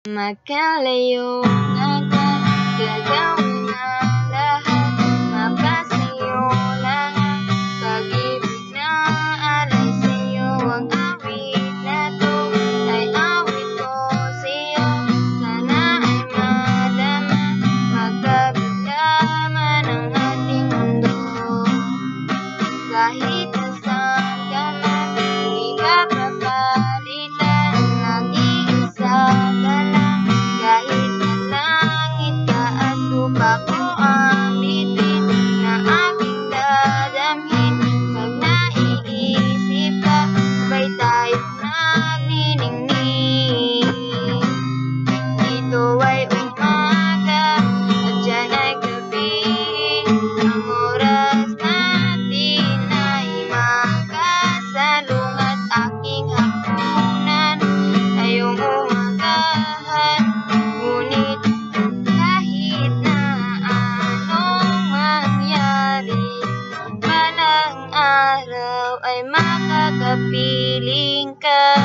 Makalayo agad, gagawin ang lahat, mapasayo lang ang pag-ibig na alay sa'yo. Ang awit na to ay awit ko sa'yo, sana ay madama, magkabiglaman ang ating mundo. Kahit nasaan ka man, di ka papalitan, nag-iisa ka lang. Kahit na langit ka at lupa ko ang bituin na aking dadamhin. Pag naiisip ka, sabay tayong nagniningning. Dito ay umaga at dyan ay gabi, ang oras natin ay magkasalungat. Aking hapunan ay umagahan, ngunit kahit na anong mangyari, balang araw ay makakapiling ka.